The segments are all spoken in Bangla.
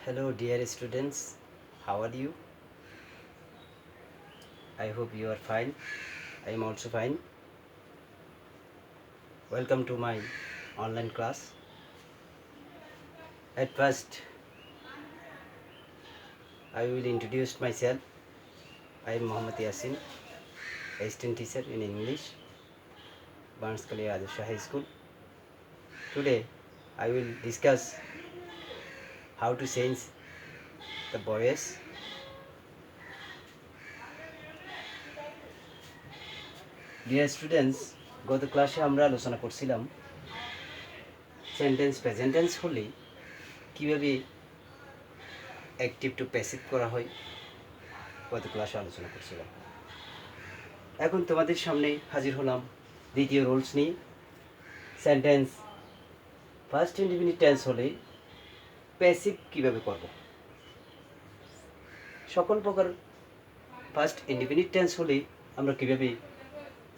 Hello dear students, how are you? I hope you are fine. I am also fine. Welcome to my online class. At first, I will introduce myself. I am Mohammad Yasin, assistant teacher in English, Banskali Adarsh High School. Today, I will discuss how to change the voice. Dear students, গত ক্লাসে আমরা আলোচনা করছিলাম সেন্টেন্স প্রেজেন্ট টেন্স হলে কীভাবে অ্যাক্টিভ টু প্যাসিভ করা হয় গত ক্লাসে আলোচনা করছিলাম। এখন তোমাদের সামনে হাজির হলাম দ্বিতীয় রুলস নিয়ে। সেন্টেন্স ফার্স্ট ইনডিফিনিট টেন্স হলে প্যাসিভ কীভাবে করব, সকল প্রকার ফার্স্ট ইনডিফিনিট টেন্স হলে আমরা কীভাবে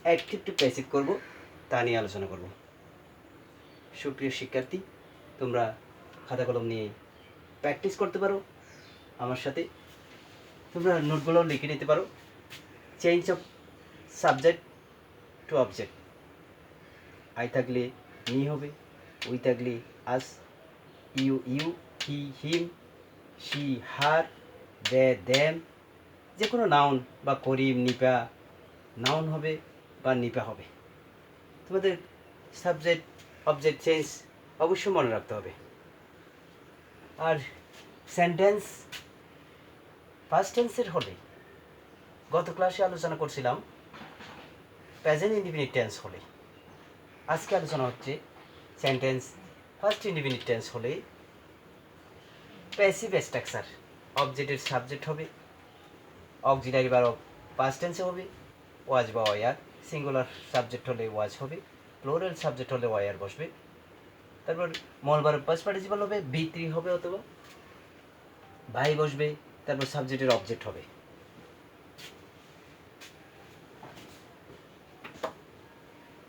অ্যাক্টিভ টু প্যাসিভ করব তা নিয়ে আলোচনা করব। সুপ্রিয় শিক্ষার্থী, তোমরা খাতা কলম নিয়ে প্র্যাকটিস করতে পারো আমার সাথে। তোমরা নোটগুলো লিখে নিতে পারো। Change of subject to object, I থাকলে মি হবে, উই থাকলে us, you you, he him, she her, they them. যে কোনো নাউন বা করিম নিপা নাউন হবে বা নিপা হবে। তোমাদের সাবজেক্ট অবজেক্ট চেঞ্জ অবশ্যই মনে রাখতে হবে। আর সেন্টেন্স ফার্স্ট টেন্সের হলে গত ক্লাসে আলোচনা করছিলাম প্রেজেন্ট ইনডিফিনিট টেন্স হলে। আজকে আলোচনা হচ্ছে সেন্টেন্স ফার্স্ট ইনডিফিনিট টেন্স হলে প্যাসিভ স্ট্রাকচার। অবজেক্টের সাবজেক্ট হবে, অক্সিলারি ভার্ব পাস্ট টেন্সে হবে, ওয়াজ বা ওয়ার। সিঙ্গুলার সাবজেক্ট হলে ওয়াজ হবে, প্লুরাল সাবজেক্ট হলে ওয়ার বসবে। তারপর মল ভার্ব পাস্ট পার্টিসিপল হবে, বি3 হবে অথবা ভাই বসবে। তারপর সাবজেক্টের অবজেক্ট হবে।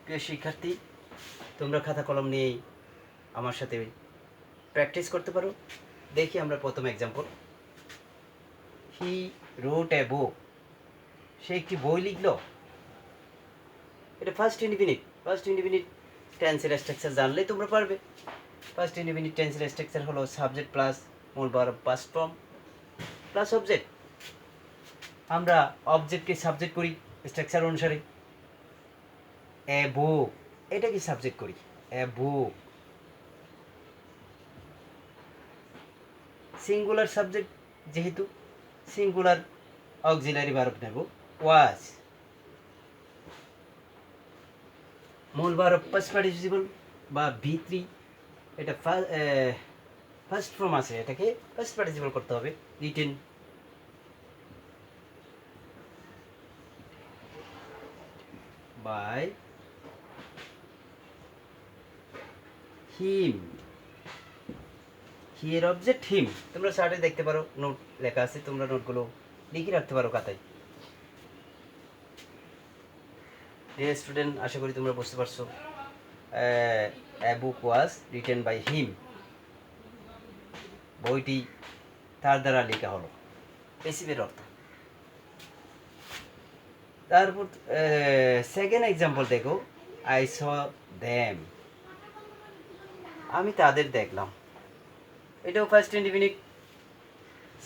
প্রিয় শিক্ষার্থী, তোমরা খাতা কলম নিয়েই আমার সাথে প্র্যাকটিস করতে পারো। দেখি আমরা প্রথম এক্সাম্পল। হি রোট এ বুক, সে একটি বই লিখল। এটা ফার্স্ট ইনডিফিনিট। ফার্স্ট ইনডিফিনিট টেন্সের স্ট্রাকচার জানলেই তোমরা পারবে। ফার্স্ট ইনডিফিনিট টেন্সের স্ট্রাকচার হলো সাবজেক্ট প্লাস মূল verb past form plus object. আমরা অবজেক্টকে সাবজেক্ট করি স্ট্রাকচার অনুসারে। এ বুক, এটা কি সাবজেক্ট করি, এ বুক। সিঙ্গুলার সাবজেক্ট যেহেতু সিঙ্গুলার অক্সিলারি ভার্ব নেব, ওয়াজ। মূল ভার্ব পাস্ট পার্টিসিপল বা ভি3, এটা ফার্স্ট ফর্ম আছে, এটাকে ফার্স্ট পার্টিসিপল করতে হবে। রিটেন বাই হিম, হি এর অবজেক্ট হিম। তোমরা চার্টে দেখতে পারো, নোট লেখা আছে, তোমরা নোটগুলো লিখে রাখতে পারো খাতায়। ডিয়ার স্টুডেন্ট, আশা করি তোমরা বুঝতে পারছো। এ বুক ওয়াজ রিটেন বাই হিম, বইটি তার দ্বারা লেখা হলো, প্যাসিভের অর্থ। তারপর সেকেন্ড এক্সাম্পল দেখো, আই স দ্যাম, আমি তাদের দেখলাম। এটাও ফার্স্ট ইনডিফিনিট।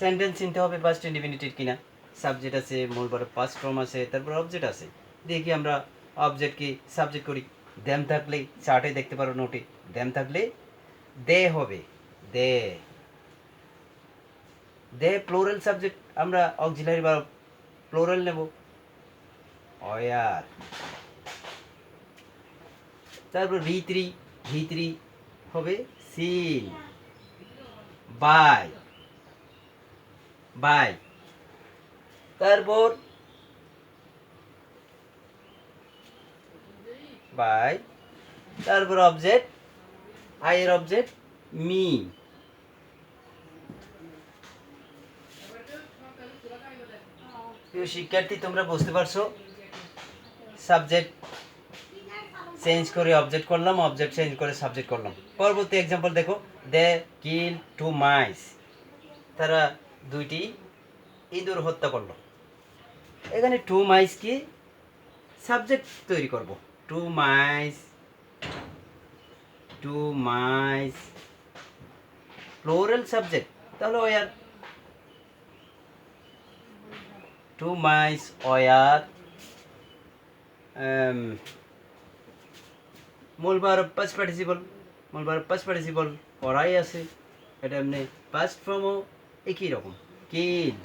সেন্টেন্স চিনতে হবে ফার্স্ট ইনডিফিনিটের কিনা। সাবজেক্ট আছে, মূল ভার্ব পাস্ট ফর্ম আছে, তারপর অবজেক্ট আছে। দেখি আমরা অবজেক্টকে সাবজেক্ট করি। দ্যাম থাকলে চার্টে দেখতে পারো, নোটে দ্যাম থাকলে দে হবে, দে। দে প্লুরাল সাবজেক্ট, আমরা অক্সিলারি ভার্ব প্লুরাল নেব, ওয়ার। তারপর ভি3 হবে সিন, বাই, বাই। তারপর বাই, তারপর অবজেক্ট, আই এর অবজেক্ট মি। শিক্ষার্থী, তোমরা বুঝতে পারছো সাবজেক্ট চেঞ্জ করে অবজেক্ট করলাম, অবজেক্ট চেঞ্জ করে সাবজেক্ট করলাম। পরবর্তী এক্সাম্পল দেখো, দে কিল 2 মাইস, তারা 2টি ইঁদুর হত্যা করলো। এখানে 2 মাইস কি সাবজেক্ট তৈরি করব, 2 মাইস, 2 মাইস প্লোরাল সাবজেক্ট, তাহলে ওয়ার 2 মাইস ওয়ার মূল ভার্ব পাস্ট পার্টিসিপল, মূল ভার্ব পাস্ট পার্টিসিপল করাই আছে, এটা এমনি পাস্ট ফর্মও একই রকম, কিল,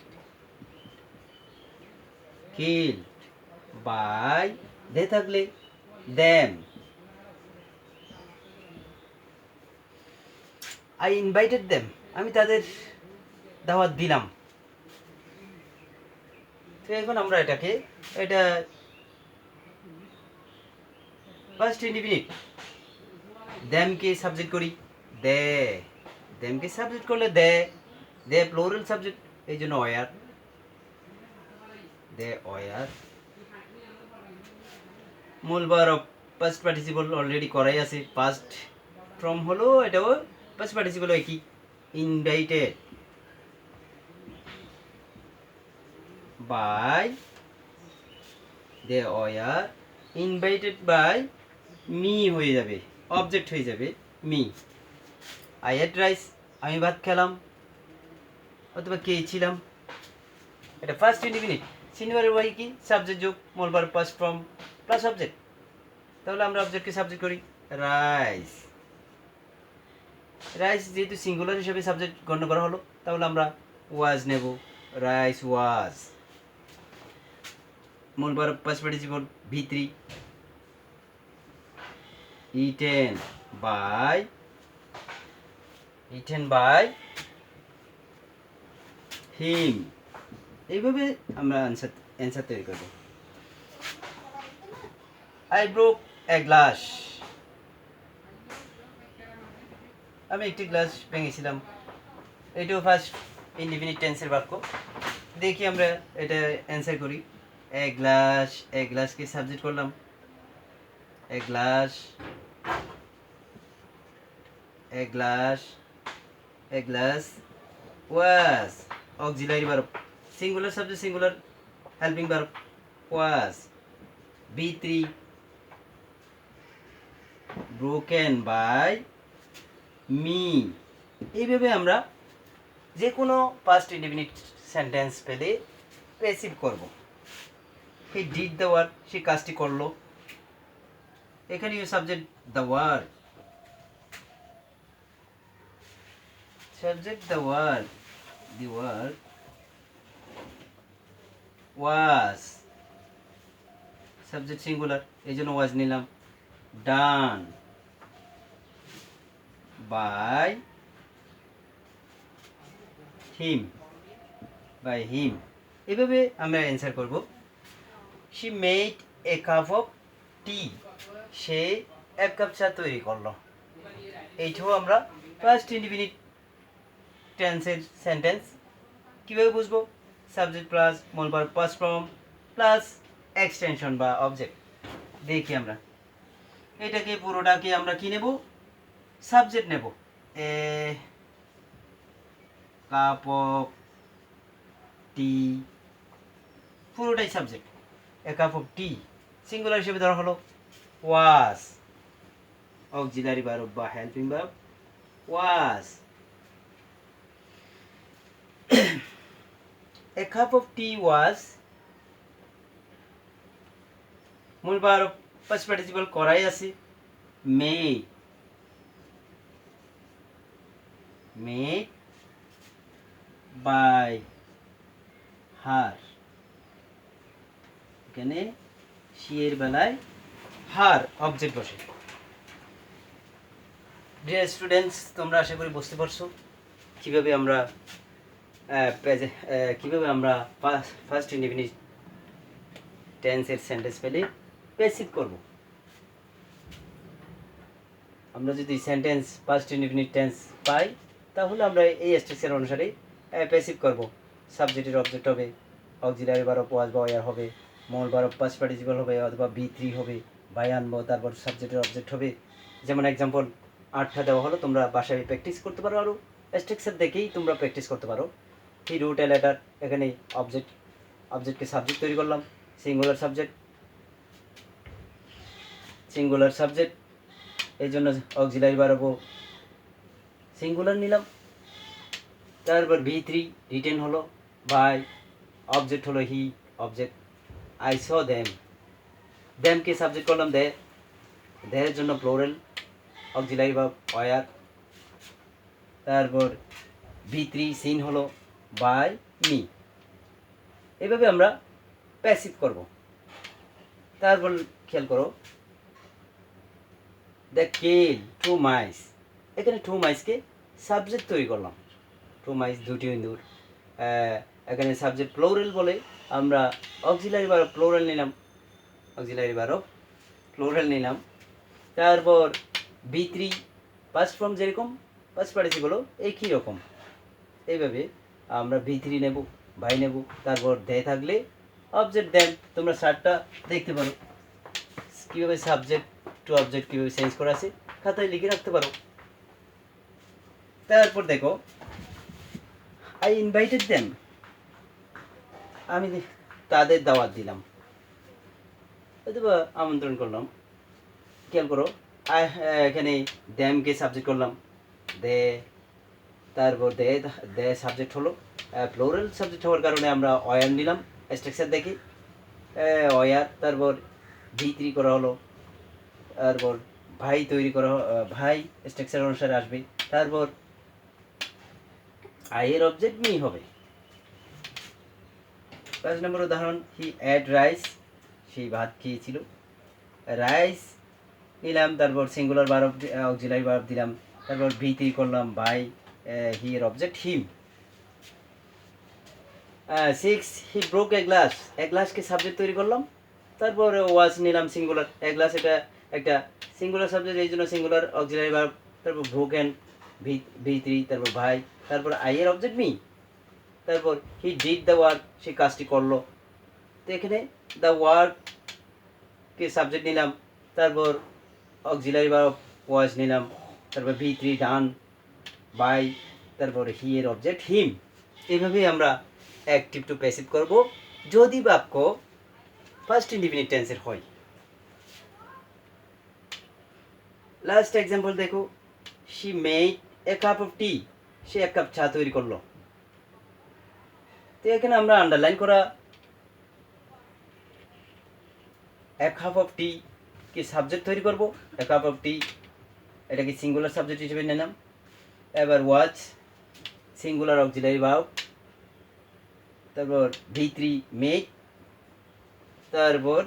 কিল বাই দে থাকলে দেম, আই ইনভাইটেড দেম, আমি তাদের দাওয়াত দিলাম। তো এখন আমরা এটা ফার্স্ট ইনডিফিনিট, দেমকে সাবজেক্ট করি, দে, দেমকে সাবজেক্ট করলে দে, দে প্লোরাল সাবজেক্ট, এই জন্য ওয়ার, দে ওয়ার। মূল ভার্ব পাস্ট পার্টিসিপল অলরেডি করাই আছে, পাস্ট ফর্ম হলো এটাও পাস্ট পার্টিসিপল একই, invited by they were, invited by me হয়ে যাবে, অবজেক্ট হয়ে যাবে মি। আই হ্যাড রাইস, আমি ভাত খেলাম, অথবা কে ছিলাম, এটা ফার্স্ট ইনডিফিনিট। সিঙ্গুলার ওয়াই কি সাবজেক্ট যোগ মূল verb past form plus object, তাহলে আমরা অবজেক্টকে সাবজেক্ট করি, রাইস, রাইস যেহেতু সিঙ্গুলার হিসেবে সাবজেক্ট গণ্য করা হলো, তাহলে আমরা ওয়াজ নেব, রাইস ওয়াজ। মূল verb past participle V3, eaten by, eaten by him, এইভাবে আমরা অ্যান্সার তৈরি করব। I broke a glass, আমি একটি গ্লাস ভেঙেছিলাম, এটাও ফার্স্ট ইনডিফিনিট টেন্সের বাক্য। দেখি আমরা এটা অ্যান্সার করি, এ গ্লাস, এ গ্লাসকে সাবজেক্ট করলাম, a glass, a glass, a glass was auxiliary verb, singular subject singular helping verb was. B3 broken by me, এইভাবে আমরা যে কোনো পাস্ট ইনডিফিনিট সেন্টেন্স পেলে প্যাসিভ করব। হি ডিড দ্য ওয়ার্ক, সে কাজটি করলো, এখানে subject the work, subject the work, the work was, subject singular এই জন্য ওয়াজ নিলাম, done by him, by him, এভাবে আমরা অ্যান্সার করব। She made a cup of tea, সে এক কাপ চা তৈরি করলো, এইটাও আমরা ফার্স্ট ইনডিফিনিট টেন্সের সেন্টেন্স। কীভাবে বুঝবো, সাবজেক্ট প্লাস মূল verb past form plus extension বা অবজেক্ট। দেখি আমরা এটাকে পুরোটাকে আমরা কি নেব, সাবজেক্ট নেব, এ কাপ অফ টি, পুরোটাই subject, A cup of T singular হিসেবে ধরা হলো, ওয়াজ অক্সিলারি ভার্ব বা helping verb was. A cup of tea was, মূল ভার্ব পাস্ট পার্টিসিপল করাই আছে, made, made by her, এখানে she এর বেলায় her অবজেক্ট বসে। ডিয়ার স্টুডেন্টস, তোমরা আশা করি বুঝতে পারছো কিভাবে আমরা ফার্স্ট ইনডিফিনিট টেন্সের সেন্টেন্স পেলে প্যাসিভ করব। আমরা যদি সেন্টেন্স ফার্স্ট ইনডিফিনিট টেন্স পাই, তাহলে আমরা এই স্ট্রাকচার অনুসারে প্যাসিভ করব। সাবজেক্টের অবজেক্ট হবে, অক্সিলারি ভার্ব ওয়াজ বা ওয়ার হবে, মূল ভার্ব পাস্ট পার্টিসিপল হবে অথবা V3 হবে, বাই আনবো, তারপর সাবজেক্টের অবজেক্ট হবে। যেমন এক্সাম্পল 8টা দেওয়া হলো, তোমরা বাসায় প্র্যাকটিস করতে পারো, আরও স্ট্রাকচার দেখেই তোমরা প্র্যাকটিস করতে পারো। হি রোট এ লেটার, এখানে অবজেক্টকে সাবজেক্ট তৈরি করলাম, সিঙ্গুলার সাবজেক্ট, এই জন্য অক্সিলারি ভার্ব সিঙ্গুলার নিলাম। তারপর V3 রিটেন হলো, বাই অবজেক্ট হলো হি, অবজেক্ট আই স দেমকে সাবজেক্ট করলাম দেহের জন্য প্লোরাল অক্সিলারি ভার্ব ওয়ার। তারপর V3 সিন হলো, বাই মি। এইভাবে আমরা প্যাসিভ করব। তারপর খেয়াল করো, দ্য কেল 2 মাইস, এখানে 2 মাইসকে সাবজেক্ট তৈরি করলাম। 2 মাইস, দুটি ইঁদুর। এখানে সাবজেক্ট প্লোরাল বলে আমরা অক্সিলারি ভার্ব প্লোরাল নিলাম। তারপর V3 পাস্ট ফর্ম যেরকম পাস্ট পার্টিসিপল একই রকম, এইভাবে আমরা V3 নেব, বাই নেব। তারপর দে থাকলে অবজেক্ট দেন। তোমরা চার্টটা দেখতে পারো কীভাবে সাবজেক্ট টু অবজেক্ট কীভাবে চেঞ্জ করা আছে, খাতায় লিখে রাখতে পারো। তারপর দেখো, আই ইনভাইটেড দেম, আমি তাদের দাওয়াত দিলাম অথবা আমন্ত্রণ করলাম। খেয়াল করো, এখানে দ্যামকে সাবজেক্ট করলাম, দে, তারপর দে সাবজেক্ট হলো, প্লোরাল সাবজেক্ট হওয়ার কারণে আমরা ওয়ার নিলাম, স্ট্রাকচার দেখি ওয়ার। তারপর V3 করা হলো, তারপর ভাই তৈরি করা, ভাই স্ট্রাকচার অনুসারে আসবে। তারপর আইয়ের অবজেক্ট মি হবে। 5 নম্বর উদাহরণ, হি অ্যাড রাইস, সেই ভাত খেয়েছিল। রাইস নিলাম, তারপর সিঙ্গুলার ভার্ব অক্সিলারি ভার্ব দিলাম, তারপর V3 করলাম, বাই হি এর object him. 6 he broke a গ্লাসকে সাবজেক্ট তৈরি করলাম। তারপর ওয়াজ নিলাম সিঙ্গুলার, এ গ্লাস এটা একটা সিঙ্গুলার সাবজেক্ট, এই জন্য সিঙ্গুলার অক্সিলারি ভার্ব। তারপর ব্রোকেন V3, তারপর ভাই, তারপর আই এর অবজেক্ট মি। তারপর হি ডিড দ্য ওয়ার্ক, সে কাজটি করলো। তো এখানে দ্য ওয়ার্ককে সাবজেক্ট নিলাম, তারপর অক্সিলারি ভার্ব ওয়াজ নিলাম, তারপর V3 ডান, বাই, তারপর হি এর অবজেক্ট হিম। এইভাবেই আমরা অ্যাক্টিভ টু প্যাসিভ করব যদি বাক্য ফার্স্ট ইনডিফিনিট টেন্সের হয়। লাস্ট এক্সাম্পল দেখো, she made a cup of tea, সে এক কাপ চা তৈরি করলো। তো এখানে আমরা আন্ডারলাইন করা এক কাপ অফ টি কি সাবজেক্ট তৈরি করব, এক কাপ অফ টি এটাকে সিঙ্গুলার সাবজেক্ট হিসেবে নিলাম। এবার ওয়াচ সিঙ্গুলার অক্সিলারি ভার্ব, তারপর V3 মেক, তারপর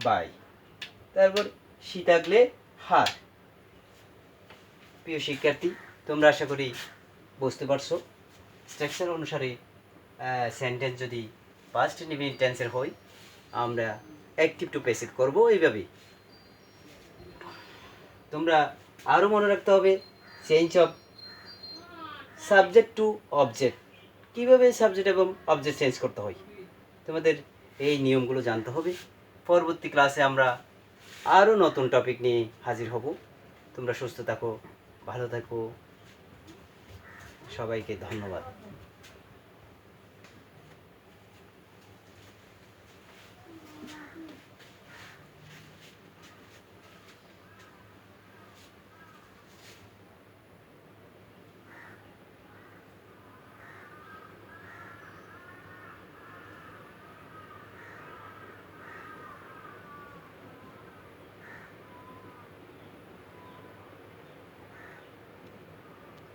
বাই, তারপর শি থাকলে হার। প্রিয় শিক্ষার্থী, তোমরা আশা করি বুঝতে পারছো স্ট্রাকচার অনুসারে সেন্টেন্স যদি পাস্ট ইনডিফিনিট টেন্সের হয় আমরা অ্যাক্টিভ টু প্যাসিভ করব। এইভাবেই তোমরা আরও মনে রাখতে হবে change of subject to object, কীভাবে সাবজেক্ট এবং অবজেক্ট চেঞ্জ করতে হয়, তোমাদের এই নিয়মগুলো জানতে হবে। পরবর্তী ক্লাসে আমরা আরও নতুন টপিক নিয়ে হাজির হব। তোমরা সুস্থ থাকো, ভালো থাকো, সবাইকে ধন্যবাদ।